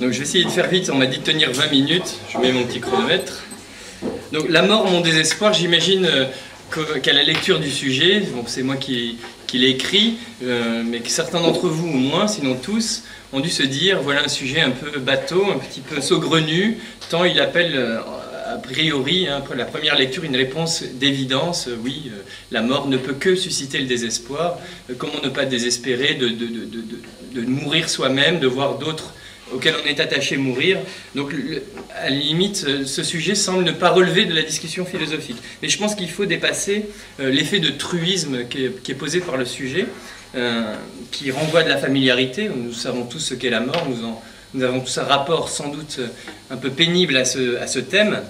Donc je vais essayer de faire vite, on m'a dit de tenir 20 minutes, je mets mon petit chronomètre. Donc la mort, mon désespoir, j'imagine qu'à la lecture du sujet, bon, c'est moi qui l'ai écrit, mais que certains d'entre vous, au moins, sinon tous, ont dû se dire, voilà un sujet un peu bateau, un petit peu saugrenu, tant il appelle a priori, hein, après la première lecture, une réponse d'évidence, oui, la mort ne peut que susciter le désespoir, comment ne pas désespérer de mourir soi-même, de voir d'autres auxquels on est attaché mourir. Donc, à la limite, ce sujet semble ne pas relever de la discussion philosophique. Mais je pense qu'il faut dépasser l'effet de truisme qui est posé par le sujet, qui renvoie de la familiarité. Nous savons tous ce qu'est la mort, nous avons tous un rapport sans doute un peu pénible à ce thème.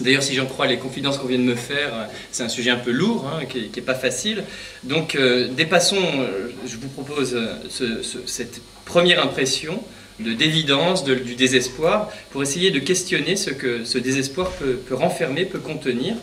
D'ailleurs, si j'en crois les confidences qu'on vient de me faire, c'est un sujet un peu lourd, hein, qui n'est pas facile. Donc, dépassons, je vous propose cette première impression d'évidence, du désespoir, pour essayer de questionner ce que ce désespoir peut renfermer, peut contenir.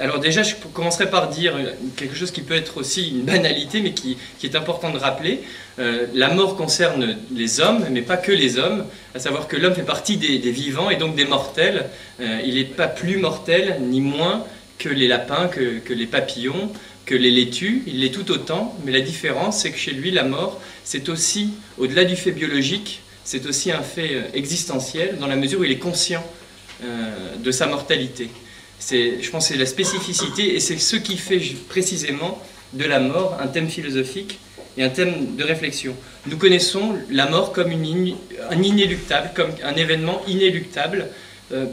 Alors déjà, je commencerai par dire quelque chose qui peut être aussi une banalité, mais qui est important de rappeler. La mort concerne les hommes, mais pas que les hommes, à savoir que l'homme fait partie des vivants et donc des mortels. Il n'est pas plus mortel, ni moins que les lapins, que les papillons, que les laitues, il l'est tout autant, mais la différence, c'est que chez lui, la mort, c'est aussi, au-delà du fait biologique, c'est aussi un fait existentiel, dans la mesure où il est conscient de sa mortalité. Je pense que c'est la spécificité, et c'est ce qui fait précisément de la mort un thème philosophique et un thème de réflexion. Nous connaissons la mort comme un inéluctable, comme un événement inéluctable,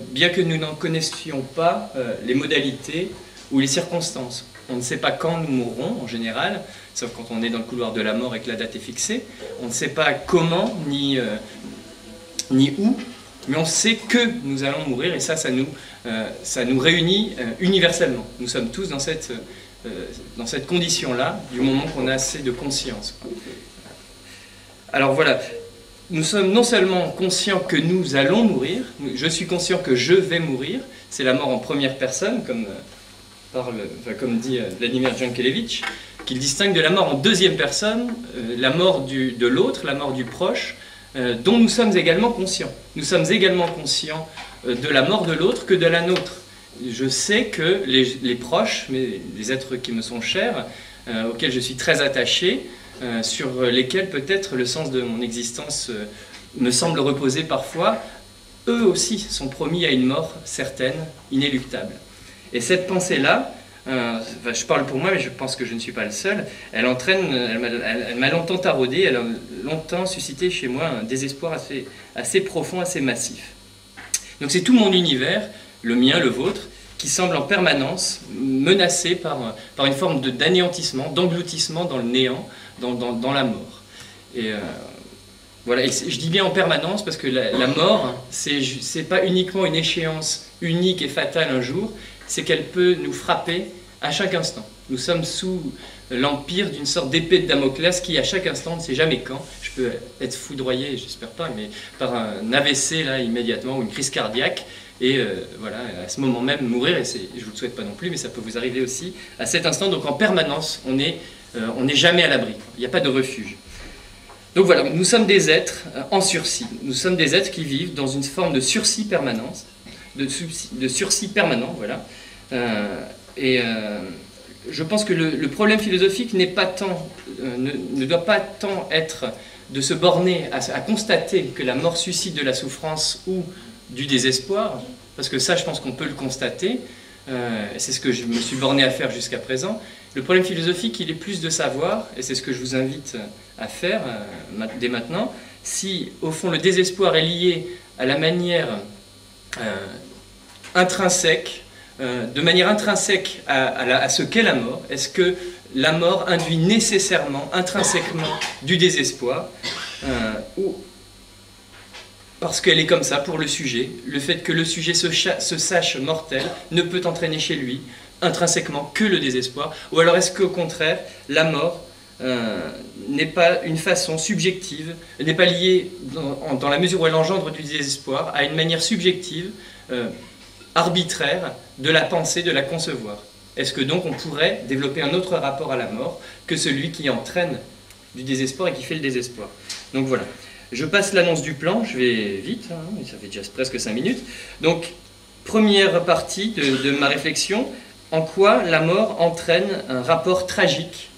bien que nous n'en connaissions pas les modalités ou les circonstances. On ne sait pas quand nous mourrons, en général, sauf quand on est dans le couloir de la mort et que la date est fixée. On ne sait pas comment, ni où, mais on sait que nous allons mourir, et ça nous réunit universellement. Nous sommes tous dans cette condition-là, du moment qu'on a assez de conscience. Alors voilà, nous sommes non seulement conscients que nous allons mourir, je suis conscient que je vais mourir, c'est la mort en première personne, comme dit Vladimir Jankélévitch, qu'il distingue de la mort en deuxième personne, la mort de l'autre, la mort du proche, dont nous sommes également conscients. Nous sommes également conscients de la mort de l'autre que de la nôtre. Je sais que les proches, les êtres qui me sont chers, auxquels je suis très attaché, sur lesquels peut-être le sens de mon existence me semble reposer parfois, eux aussi sont promis à une mort certaine, inéluctable. Et cette pensée-là, je parle pour moi, mais je pense que je ne suis pas le seul, elle m'a longtemps taraudé, elle a longtemps suscité chez moi un désespoir assez profond, assez massif. Donc c'est tout mon univers, le mien, le vôtre, qui semble en permanence menacé par une forme d'anéantissement, d'engloutissement dans le néant, dans la mort. Et voilà, et je dis bien en permanence parce que la mort, c'est pas uniquement une échéance unique et fatale un jour, c'est qu'elle peut nous frapper à chaque instant. Nous sommes sous l'empire d'une sorte d'épée de Damoclès qui, à chaque instant, on ne sait jamais quand. Je peux être foudroyé, j'espère pas, mais par un AVC là, immédiatement, ou une crise cardiaque, et voilà, à ce moment même mourir, et je ne vous le souhaite pas non plus, mais ça peut vous arriver aussi à cet instant. Donc en permanence, on n'est jamais à l'abri, il n'y a pas de refuge. Donc voilà, nous sommes des êtres en sursis. Nous sommes des êtres qui vivent dans une forme de sursis permanence, de sursis permanent, voilà. Je pense que le problème philosophique ne doit pas tant être de se borner à constater que la mort suscite de la souffrance ou du désespoir, parce que ça, je pense qu'on peut le constater, c'est ce que je me suis borné à faire jusqu'à présent. Le problème philosophique, il est plus de savoir, et c'est ce que je vous invite à faire dès maintenant, si, au fond, le désespoir est lié à la manière intrinsèque, de manière intrinsèque à ce qu'est la mort. Est-ce que la mort induit nécessairement, intrinsèquement, du désespoir, ou parce qu'elle est comme ça pour le sujet, le fait que le sujet se sache mortel ne peut entraîner chez lui intrinsèquement que le désespoir, ou alors est-ce qu'au contraire, la mort n'est pas une façon subjective, n'est pas liée, dans la mesure où elle engendre du désespoir, à une manière subjective, arbitraire de la pensée, de la concevoir. Est-ce que donc on pourrait développer un autre rapport à la mort que celui qui entraîne du désespoir et qui fait le désespoir? Donc voilà. Je passe l'annonce du plan, je vais vite, hein, ça fait déjà presque 5 minutes. Donc, première partie de ma réflexion, en quoi la mort entraîne un rapport tragique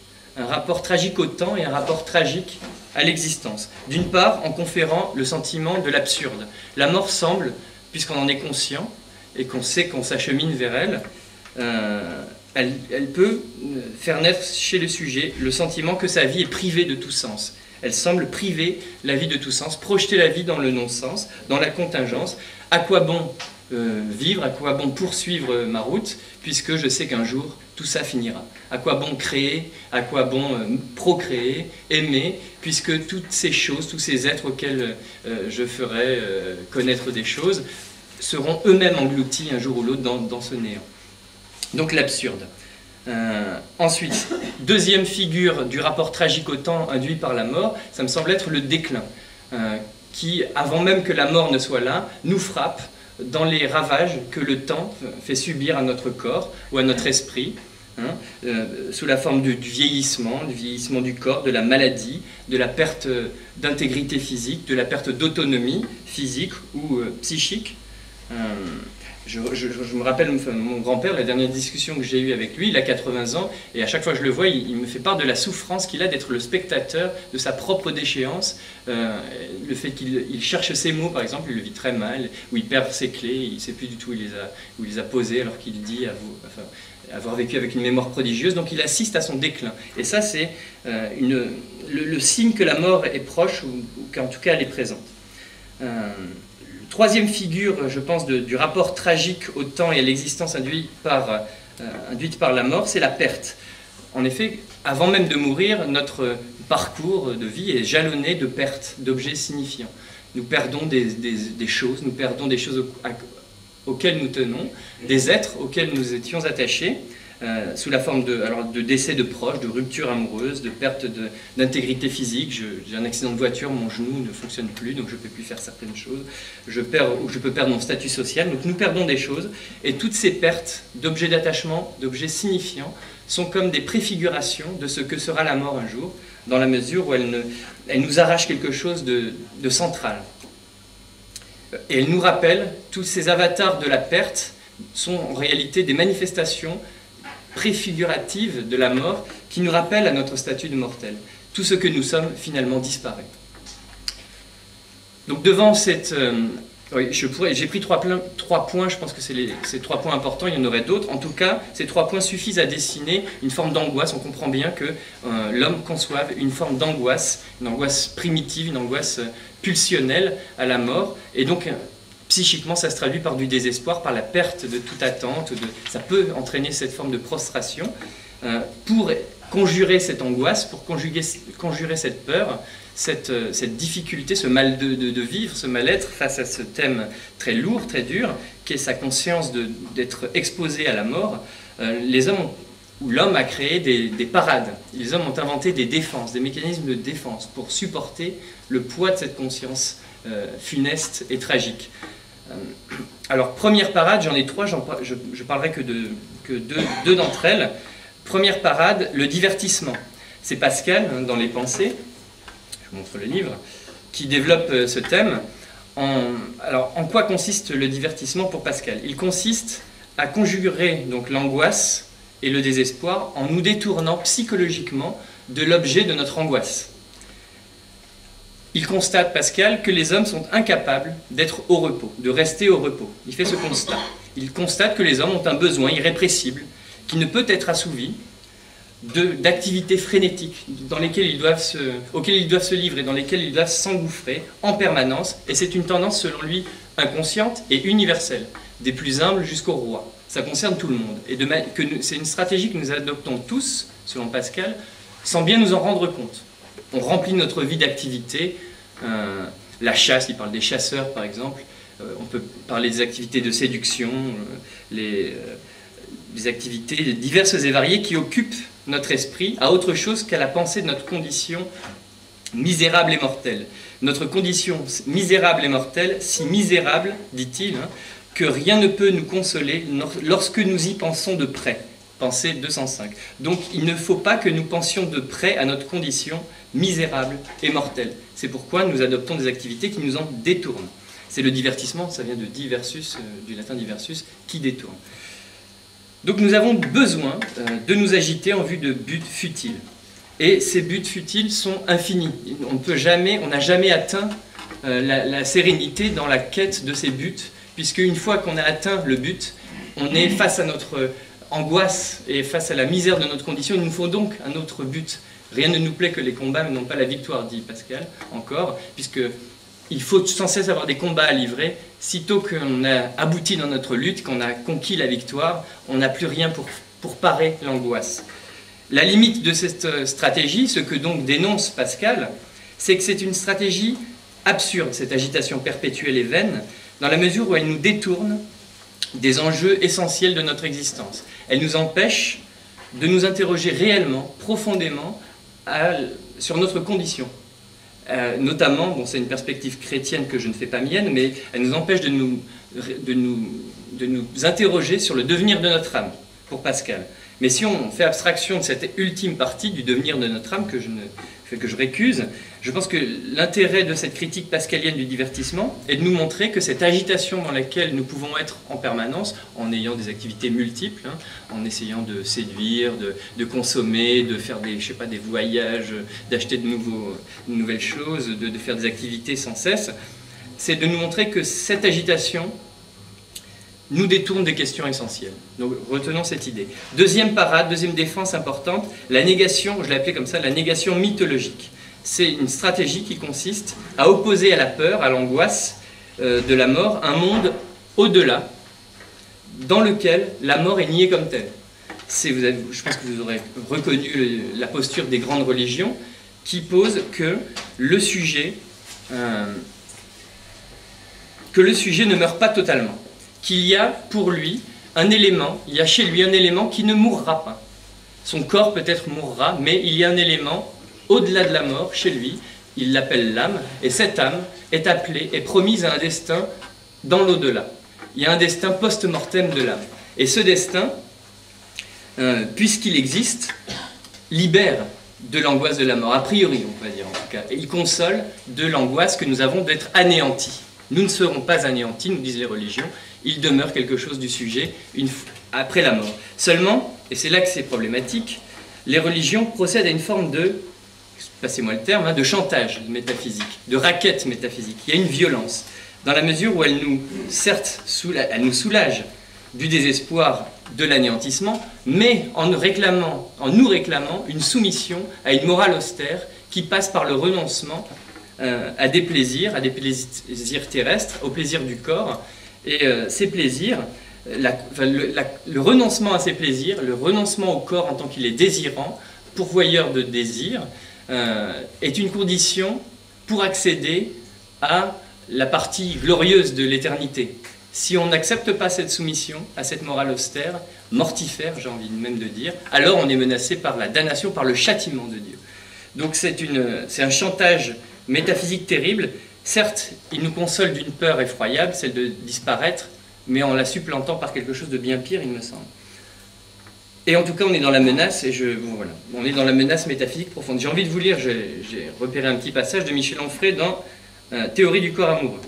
au temps et un rapport tragique à l'existence. D'une part, en conférant le sentiment de l'absurde. La mort semble, puisqu'on en est conscient et qu'on sait qu'on s'achemine vers elle, elle peut faire naître chez le sujet le sentiment que sa vie est privée de tout sens. Elle semble priver la vie de tout sens, projeter la vie dans le non-sens, dans la contingence. À quoi bon vivre, à quoi bon poursuivre ma route, puisque je sais qu'un jour, tout ça finira. À quoi bon créer, à quoi bon procréer, aimer, puisque toutes ces choses, tous ces êtres auxquels je ferai connaître des choses, seront eux-mêmes engloutis un jour ou l'autre dans ce néant. Donc l'absurde. Ensuite, deuxième figure du rapport tragique au temps induit par la mort, ça me semble être le déclin, qui, avant même que la mort ne soit là, nous frappe dans les ravages que le temps fait subir à notre corps ou à notre esprit, sous la forme du vieillissement du corps, de la maladie, de la perte d'intégrité physique, de la perte d'autonomie physique ou psychique. Je me rappelle mon grand-père, la dernière discussion que j'ai eue avec lui, il a 80 ans, et à chaque fois que je le vois, il me fait part de la souffrance qu'il a d'être le spectateur de sa propre déchéance, le fait qu'il cherche ses mots, par exemple, il le vit très mal, où il perd ses clés, il ne sait plus du tout où il les a posées, alors qu'il dit avoir vécu avec une mémoire prodigieuse, donc il assiste à son déclin. Et ça, c'est le signe que la mort est proche, ou qu'en tout cas elle est présente. Troisième figure, je pense, du rapport tragique au temps et à l'existence induite par la mort, c'est la perte. En effet, avant même de mourir, notre parcours de vie est jalonné de pertes, d'objets signifiants. Nous perdons des choses, nous perdons des choses auxquelles nous tenons, des êtres auxquels nous étions attachés, sous la forme de décès de proches, de rupture amoureuse, de perte d'intégrité physique. J'ai un accident de voiture, mon genou ne fonctionne plus, donc je ne peux plus faire certaines choses. Je peux perdre mon statut social. Donc nous perdons des choses. Et toutes ces pertes d'objets d'attachement, d'objets signifiants, sont comme des préfigurations de ce que sera la mort un jour, dans la mesure où elle nous arrache quelque chose de central. Et elle nous rappelle, tous ces avatars de la perte sont en réalité des manifestations préfigurative de la mort qui nous rappelle à notre statut de mortel. Tout ce que nous sommes finalement disparaît. Donc devant cette... j'ai pris trois points, je pense que c'est ces 3 points importants, il y en aurait d'autres. En tout cas, ces 3 points suffisent à dessiner une forme d'angoisse. On comprend bien que l'homme conçoive une forme d'angoisse, une angoisse primitive, une angoisse pulsionnelle à la mort. Et donc, psychiquement, ça se traduit par du désespoir, par la perte de toute attente. Ça peut entraîner cette forme de prostration. Pour conjurer cette angoisse, pour conjurer cette peur, cette difficulté, ce mal de vivre, ce mal-être face à ce thème très lourd, très dur, qui est sa conscience d'être exposé à la mort, l'homme a créé des parades. Les hommes ont inventé des défenses, des mécanismes de défense pour supporter le poids de cette conscience funeste et tragique. Alors, première parade, j'en ai 3, je parlerai que deux d'entre elles. Première parade, le divertissement. C'est Pascal, dans Les Pensées, je vous montre le livre, qui développe ce thème. Alors, en quoi consiste le divertissement pour Pascal? Il consiste à conjurer donc l'angoisse et le désespoir en nous détournant psychologiquement de l'objet de notre angoisse. Il constate, Pascal, que les hommes sont incapables d'être au repos, de rester au repos. Il fait ce constat. Il constate que les hommes ont un besoin irrépressible qui ne peut être assouvi d'activités frénétiques auxquelles ils doivent se livrer, dans lesquelles ils doivent s'engouffrer en permanence. Et c'est une tendance, selon lui, inconsciente et universelle, des plus humbles jusqu'aux rois. Ça concerne tout le monde. Et c'est une stratégie que nous adoptons tous, selon Pascal, sans bien nous en rendre compte. On remplit notre vie d'activités, la chasse, il parle des chasseurs par exemple, on peut parler des activités de séduction, des activités diverses et variées qui occupent notre esprit à autre chose qu'à la pensée de notre condition misérable et mortelle. Notre condition misérable et mortelle, si misérable, dit-il, que rien ne peut nous consoler lorsque nous y pensons de près. Pensée 205. Donc il ne faut pas que nous pensions de près à notre condition misérable et mortelle. C'est pourquoi nous adoptons des activités qui nous en détournent. C'est le divertissement, ça vient de diversus, du latin diversus, qui détourne. Donc nous avons besoin de nous agiter en vue de buts futiles. Et ces buts futiles sont infinis. On n'a jamais atteint la sérénité dans la quête de ces buts, puisque une fois qu'on a atteint le but, on est face à notre angoisse et face à la misère de notre condition. Il nous faut donc un autre but. Rien ne nous plaît que les combats, mais non pas la victoire, dit Pascal, encore, puisqu'il faut sans cesse avoir des combats à livrer. Sitôt qu'on a abouti dans notre lutte, qu'on a conquis la victoire, on n'a plus rien pour parer l'angoisse. La limite de cette stratégie, ce que donc dénonce Pascal, c'est que c'est une stratégie absurde, cette agitation perpétuelle et vaine, dans la mesure où elle nous détourne des enjeux essentiels de notre existence. Elle nous empêche de nous interroger réellement, profondément, sur notre condition. Notamment, bon, c'est une perspective chrétienne que je ne fais pas mienne, mais elle nous empêche de nous interroger sur le devenir de notre âme, pour Pascal. Mais si on fait abstraction de cette ultime partie du devenir de notre âme que je récuse, je pense que l'intérêt de cette critique pascalienne du divertissement est de nous montrer que cette agitation dans laquelle nous pouvons être en permanence, en ayant des activités multiples, hein, en essayant de séduire, de consommer, de faire des voyages, d'acheter de nouvelles choses, de faire des activités sans cesse, c'est de nous montrer que cette agitation nous détourne des questions essentielles. Donc retenons cette idée. Deuxième parade, deuxième défense importante, la négation, je l'ai appelée comme ça, la négation mythologique. C'est une stratégie qui consiste à opposer à la peur, à l'angoisse de la mort, un monde au-delà, dans lequel la mort est niée comme telle. Je pense que vous aurez reconnu la posture des grandes religions qui pose que le sujet ne meurt pas totalement. Qu'il y a pour lui un élément, il y a chez lui un élément qui ne mourra pas. Son corps peut-être mourra, mais il y a un élément au-delà de la mort chez lui, il l'appelle l'âme, et cette âme est appelée, est promise à un destin dans l'au-delà. Il y a un destin post-mortem de l'âme. Et ce destin, puisqu'il existe, libère de l'angoisse de la mort, a priori on va dire en tout cas, et il console de l'angoisse que nous avons d'être anéantis. Nous ne serons pas anéantis, nous disent les religions, il demeure quelque chose du sujet après la mort. Seulement, et c'est là que c'est problématique, les religions procèdent à une forme de, passez-moi le terme, hein, de chantage métaphysique, de raquette métaphysique. Il y a une violence, dans la mesure où elle nous soulage du désespoir de l'anéantissement, mais en nous réclamant une soumission à une morale austère qui passe par le renoncement à des plaisirs terrestres, aux plaisirs du corps. Et ces plaisirs, le renoncement à ces plaisirs, le renoncement au corps en tant qu'il est désirant, pourvoyeur de désirs, est une condition pour accéder à la partie glorieuse de l'éternité. Si on n'accepte pas cette soumission à cette morale austère, mortifère, j'ai envie même de dire, alors on est menacé par la damnation, par le châtiment de Dieu. Donc c'est un chantage métaphysique terrible. Certes, il nous console d'une peur effroyable, celle de disparaître, mais en la supplantant par quelque chose de bien pire, il me semble. Et en tout cas, on est dans la menace, on est dans la menace métaphysique profonde. J'ai envie de vous lire, j'ai repéré un petit passage de Michel Onfray dans Théorie du corps amoureux.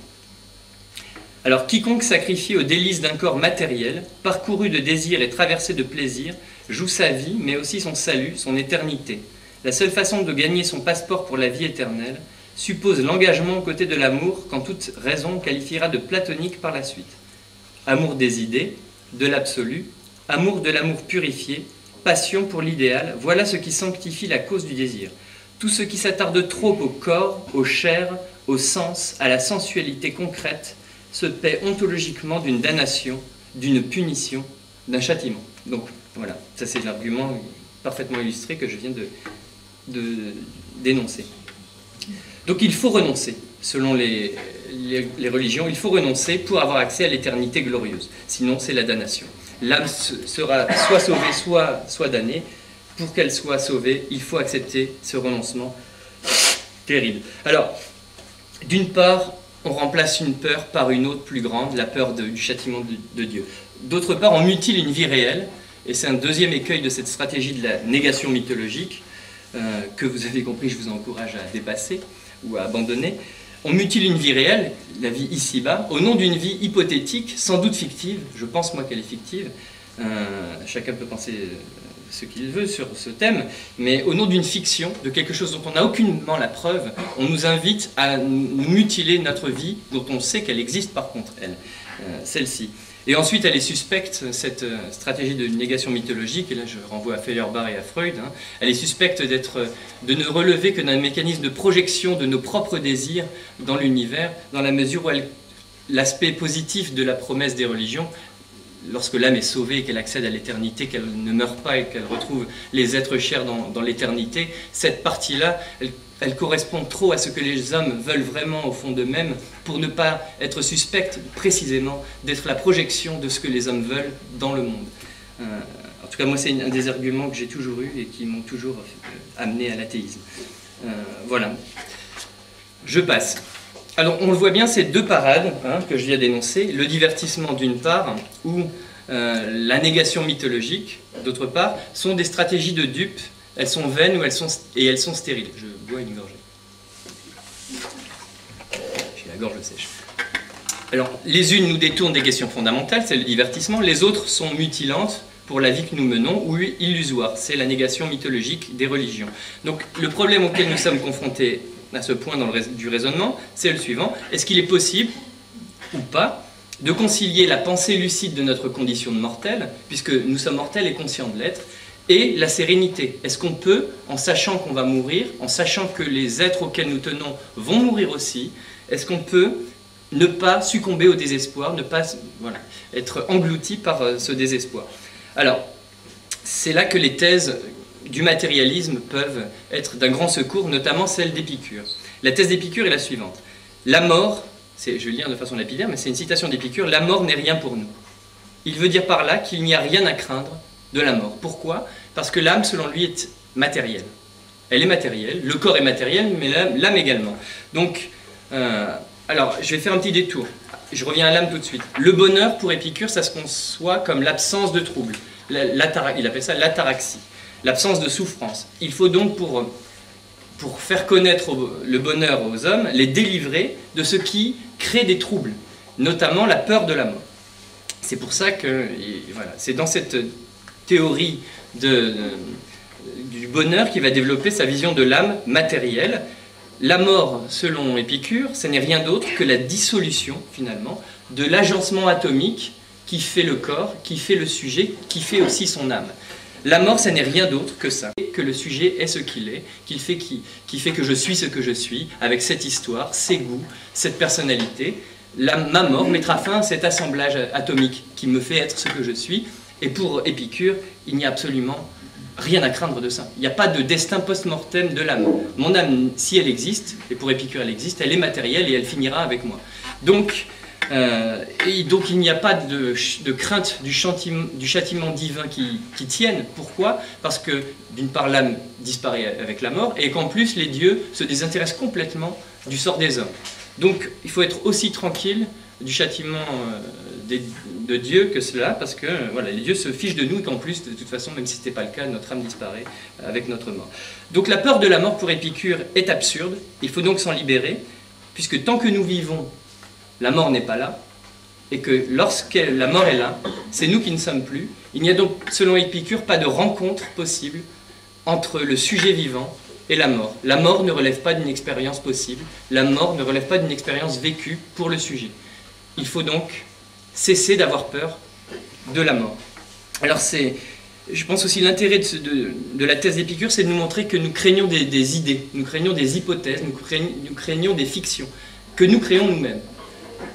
Alors, quiconque sacrifie aux délices d'un corps matériel, parcouru de désirs et traversé de plaisirs, joue sa vie, mais aussi son salut, son éternité. La seule façon de gagner son passeport pour la vie éternelle suppose l'engagement aux côtés de l'amour quand toute raison qualifiera de platonique par la suite. Amour des idées, de l'absolu, amour de l'amour purifié, passion pour l'idéal, voilà ce qui sanctifie la cause du désir. Tout ce qui s'attarde trop au corps, aux chairs, au sens, à la sensualité concrète, se paie ontologiquement d'une damnation, d'une punition, d'un châtiment. Donc voilà, ça c'est l'argument parfaitement illustré que je viens de dénoncer. Donc il faut renoncer, selon les religions, il faut renoncer pour avoir accès à l'éternité glorieuse. Sinon c'est la damnation. L'âme sera soit sauvée, soit damnée. Pour qu'elle soit sauvée, il faut accepter ce renoncement terrible. Alors, d'une part, on remplace une peur par une autre plus grande, la peur du châtiment de Dieu. D'autre part, on mutile une vie réelle, et c'est un deuxième écueil de cette stratégie de la négation mythologique, que vous avez compris, je vous encourage à dépasser ou à abandonner. On mutile une vie réelle, la vie ici-bas, au nom d'une vie hypothétique, sans doute fictive, je pense moi qu'elle est fictive, chacun peut penser ce qu'il veut sur ce thème, mais au nom d'une fiction, de quelque chose dont on n'a aucunement la preuve, on nous invite à nous mutiler notre vie, dont on sait qu'elle existe par contre, elle, celle-ci. Et ensuite, elle est suspecte, cette stratégie de négation mythologique, et là je renvoie à Feuerbach et à Freud, hein, elle est suspecte de ne relever que d'un mécanisme de projection de nos propres désirs dans l'univers, dans la mesure où l'aspect positif de la promesse des religions, lorsque l'âme est sauvée et qu'elle accède à l'éternité, qu'elle ne meurt pas et qu'elle retrouve les êtres chers dans l'éternité, cette partie-là, elle correspond trop à ce que les hommes veulent vraiment au fond d'eux-mêmes pour ne pas être suspecte précisément d'être la projection de ce que les hommes veulent dans le monde. En tout cas, moi, c'est un des arguments que j'ai toujours eu et qui m'ont toujours amené à l'athéisme. Voilà. Je passe. Alors, on le voit bien, ces deux parades que je viens d'énoncer, le divertissement d'une part, ou la négation mythologique d'autre part, sont des stratégies de dupes. Elles sont vaines et elles sont stériles. Je bois une gorgée. J'ai la gorge sèche. Alors, les unes nous détournent des questions fondamentales, c'est le divertissement. Les autres sont mutilantes pour la vie que nous menons, ou illusoires. C'est la négation mythologique des religions. Donc, le problème auquel nous sommes confrontés à ce point du raisonnement, c'est le suivant. Est-ce qu'il est possible, ou pas, de concilier la pensée lucide de notre condition de mortel, puisque nous sommes mortels et conscients de l'être, et la sérénité? Est-ce qu'on peut, en sachant qu'on va mourir, en sachant que les êtres auxquels nous tenons vont mourir aussi, est-ce qu'on peut ne pas succomber au désespoir, ne pas être englouti par ce désespoir? Alors, c'est là que les thèses du matérialisme peuvent être d'un grand secours, notamment celle d'Épicure. La thèse d'Épicure est la suivante. La mort, je vais le lire de façon lapidaire, mais c'est une citation d'Épicure, la mort n'est rien pour nous. Il veut dire par là qu'il n'y a rien à craindre de la mort. Pourquoi? Parce que l'âme, selon lui, est matérielle. Elle est matérielle, le corps est matériel, mais l'âme également. Donc, alors, je vais faire un petit détour. Je reviens à l'âme tout de suite. Le bonheur, pour Épicure, ça se conçoit comme l'absence de trouble. Il appelle ça l'ataraxie, l'absence de souffrance. Il faut donc, pour faire connaître le bonheur aux hommes, les délivrer de ce qui crée des troubles, notamment la peur de la mort. C'est pour ça que, voilà, c'est dans cette théorie du bonheur qui va développer sa vision de l'âme matérielle. La mort, selon Épicure, ce n'est rien d'autre que la dissolution, finalement, de l'agencement atomique qui fait le corps, qui fait le sujet, qui fait aussi son âme. La mort, ce n'est rien d'autre que ça, que le sujet est ce qu'il est, qui fait que je suis ce que je suis, avec cette histoire, ces goûts, cette personnalité. Ma mort mettra fin à cet assemblage atomique qui me fait être ce que je suis. Et pour Épicure, il n'y a absolument rien à craindre de ça. Il n'y a pas de destin post-mortem de l'âme. Mon âme, si elle existe, et pour Épicure elle existe, elle est matérielle et elle finira avec moi. Donc il n'y a pas de crainte du châtiment divin qui tienne. Pourquoi? Parce que d'une part l'âme disparaît avec la mort et qu'en plus les dieux se désintéressent complètement du sort des hommes. Donc il faut être aussi tranquille du châtiment de Dieu que cela, parce que voilà, les dieux se fichent de nous et qu'en plus, de toute façon, même si ce n'était pas le cas, notre âme disparaît avec notre mort. Donc la peur de la mort pour Épicure est absurde, il faut donc s'en libérer, puisque tant que nous vivons, la mort n'est pas là, et que lorsque la mort est là, c'est nous qui ne sommes plus. Il n'y a donc, selon Épicure, pas de rencontre possible entre le sujet vivant et la mort. La mort ne relève pas d'une expérience possible, la mort ne relève pas d'une expérience vécue pour le sujet. Il faut donc cesser d'avoir peur de la mort. Alors je pense aussi l'intérêt de la thèse d'Épicure, c'est de nous montrer que nous craignons des idées, nous craignons des hypothèses, nous craignons des fictions, que nous créons nous-mêmes.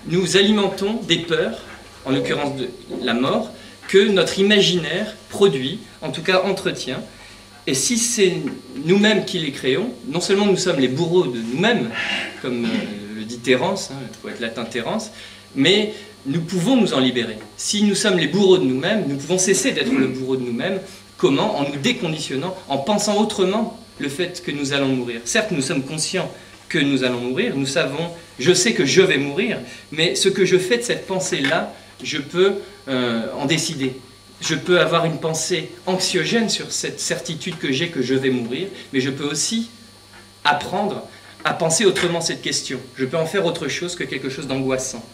Nous alimentons des peurs, en l'occurrence de la mort, que notre imaginaire produit, en tout cas entretient. Et si c'est nous-mêmes qui les créons, non seulement nous sommes les bourreaux de nous-mêmes, comme le dit Terence, le poète latin Terence, mais nous pouvons nous en libérer. Si nous sommes les bourreaux de nous-mêmes, nous pouvons cesser d'être le bourreau de nous-mêmes. Comment? En nous déconditionnant, en pensant autrement le fait que nous allons mourir. Certes, nous sommes conscients que nous allons mourir, nous savons, je sais que je vais mourir, mais ce que je fais de cette pensée-là, je peux en décider. je peux avoir une pensée anxiogène sur cette certitude que j'ai que je vais mourir, mais je peux aussi apprendre à penser autrement cette question. Je peux en faire autre chose que quelque chose d'angoissant.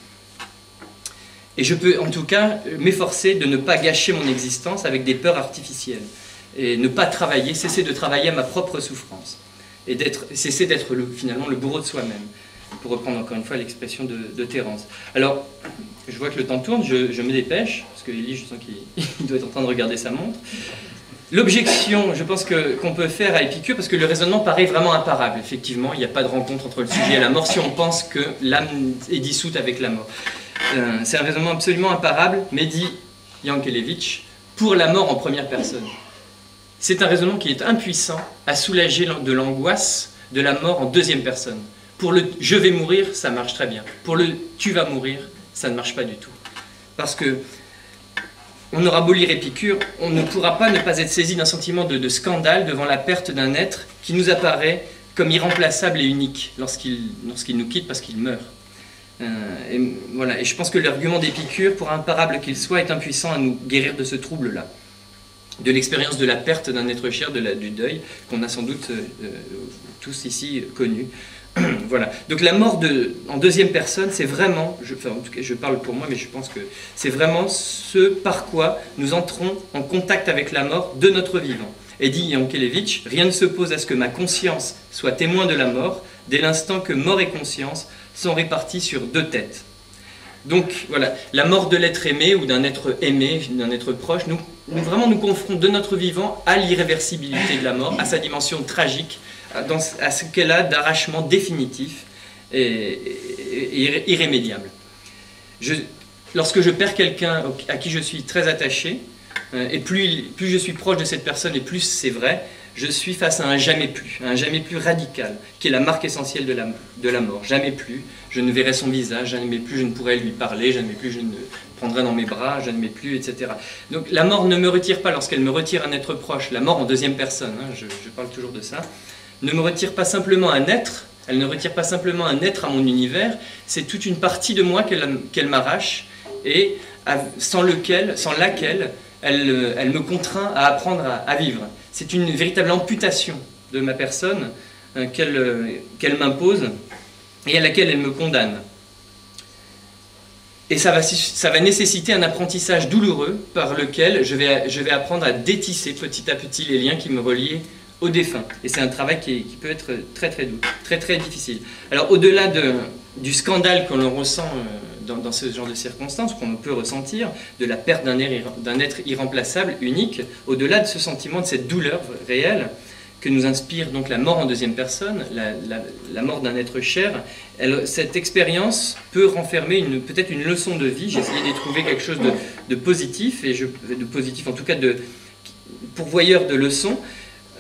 Et je peux en tout cas m'efforcer de ne pas gâcher mon existence avec des peurs artificielles. Et ne pas travailler, cesser de travailler à ma propre souffrance. Et cesser d'être finalement le bourreau de soi-même. Pour reprendre encore une fois l'expression de Thérence. Alors, je vois que le temps tourne, je me dépêche, parce que Élie, je sens qu'il doit être en train de regarder sa montre. L'objection, je pense qu'on peut faire à Épicure, parce que le raisonnement paraît vraiment imparable. Effectivement, il n'y a pas de rencontre entre le sujet et la mort si on pense que l'âme est dissoute avec la mort. C'est un raisonnement absolument imparable, mais dit Yankelevitch, pour la mort en première personne. C'est un raisonnement qui est impuissant à soulager de l'angoisse de la mort en deuxième personne. Pour le « je vais mourir », ça marche très bien. Pour le « tu vas mourir », ça ne marche pas du tout. Parce que on aura beau lire Épicure, on ne pourra pas ne pas être saisi d'un sentiment de scandale devant la perte d'un être qui nous apparaît comme irremplaçable et unique lorsqu'il nous quitte parce qu'il meurt. Et je pense que l'argument d'Épicure, pour imparable qu'il soit, est impuissant à nous guérir de ce trouble-là, de l'expérience de la perte d'un être cher, du deuil, qu'on a sans doute tous ici connu. Voilà. Donc la mort en deuxième personne, c'est vraiment, en tout cas je parle pour moi, mais je pense que c'est vraiment ce par quoi nous entrons en contact avec la mort de notre vivant. Et dit Yankelevitch, rien ne s'oppose à ce que ma conscience soit témoin de la mort, dès l'instant que mort et conscience sont répartis sur deux têtes. Donc voilà, la mort de l'être aimé ou d'un être aimé, d'un être proche, vraiment nous confronte de notre vivant à l'irréversibilité de la mort, à sa dimension tragique, à ce qu'elle a d'arrachement définitif et irrémédiable. Lorsque je perds quelqu'un à qui je suis très attaché, et plus je suis proche de cette personne et plus c'est vrai, je suis face à un jamais plus radical, qui est la marque essentielle de la mort. Jamais plus, je ne verrai son visage, jamais plus je ne pourrai lui parler, jamais plus je ne le prendrai dans mes bras, jamais plus, etc. Donc la mort ne me retire pas lorsqu'elle me retire un être proche, la mort en deuxième personne, je parle toujours de ça, ne me retire pas simplement un être, elle ne retire pas simplement un être à mon univers, c'est toute une partie de moi qu'elle m'arrache et sans laquelle elle me contraint à apprendre à vivre. C'est une véritable amputation de ma personne qu'elle m'impose et à laquelle elle me condamne. Et ça va nécessiter un apprentissage douloureux par lequel je vais apprendre à détisser petit à petit les liens qui me relient au défunt. Et c'est un travail qui peut être très très doux, très très difficile. Alors au-delà du scandale que l'on ressent dans ce genre de circonstances, qu'on peut ressentir, de la perte d'un être irremplaçable, unique, au-delà de ce sentiment, de cette douleur réelle que nous inspire donc la mort en deuxième personne, la mort d'un être cher, cette expérience peut renfermer peut-être une leçon de vie. J'ai essayé d'y trouver quelque chose de positif, en tout cas pourvoyeur de leçons.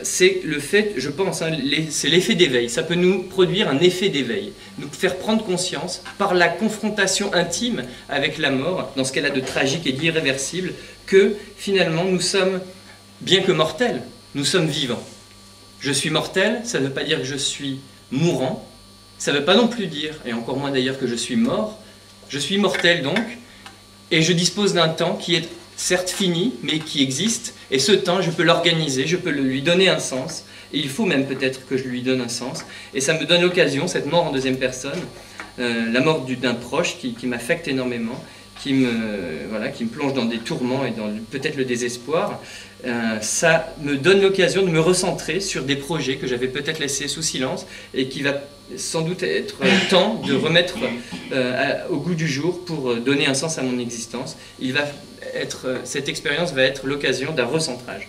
C'est le fait, je pense, c'est l'effet d'éveil. Ça peut nous produire un effet d'éveil, nous faire prendre conscience par la confrontation intime avec la mort, dans ce qu'elle a de tragique et d'irréversible, que finalement nous sommes, bien que mortels, nous sommes vivants. Je suis mortel, ça ne veut pas dire que je suis mourant, ça ne veut pas non plus dire, et encore moins d'ailleurs que je suis mort, je suis mortel donc, et je dispose d'un temps qui est certes fini, mais qui existe, et ce temps, je peux l'organiser, je peux lui donner un sens, et il faut même peut-être que je lui donne un sens, et ça me donne l'occasion, cette mort en deuxième personne, la mort d'un proche qui m'affecte énormément, qui me plonge dans des tourments et dans peut-être le désespoir, ça me donne l'occasion de me recentrer sur des projets que j'avais peut-être laissés sous silence, et qui va sans doute être temps de remettre au goût du jour pour donner un sens à mon existence. Cette expérience va être l'occasion d'un recentrage.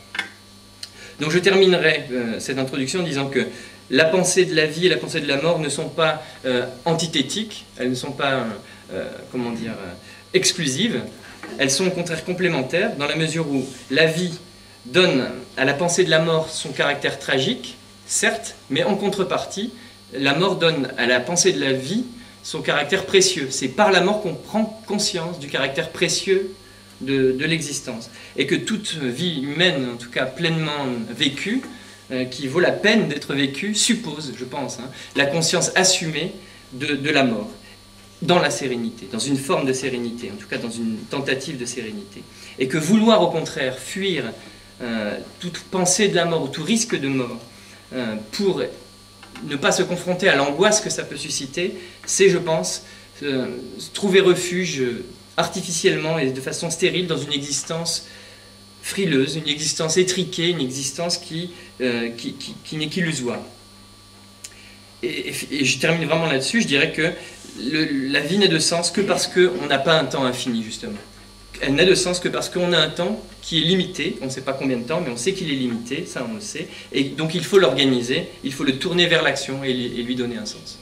Donc je terminerai cette introduction en disant que la pensée de la vie et la pensée de la mort ne sont pas antithétiques, elles ne sont pas, exclusives, elles sont au contraire complémentaires, dans la mesure où la vie donne à la pensée de la mort son caractère tragique, certes, mais en contrepartie, la mort donne à la pensée de la vie son caractère précieux. C'est par la mort qu'on prend conscience du caractère précieux de l'existence. Et que toute vie humaine, en tout cas pleinement vécue, qui vaut la peine d'être vécue, suppose, je pense, la conscience assumée de la mort. dans la sérénité, dans une forme de sérénité, en tout cas dans une tentative de sérénité. Et que vouloir au contraire fuir toute pensée de la mort ou tout risque de mort pour ne pas se confronter à l'angoisse que ça peut susciter, c'est, je pense, trouver refuge artificiellement et de façon stérile dans une existence frileuse, une existence étriquée, une existence qui n'est qu'illusoire. Et je termine vraiment là-dessus, je dirais que la vie n'a de sens que parce qu'on n'a pas un temps infini, justement. Elle n'a de sens que parce qu'on a un temps qui est limité, on ne sait pas combien de temps, mais on sait qu'il est limité, ça on le sait, et donc il faut l'organiser, il faut le tourner vers l'action et lui donner un sens.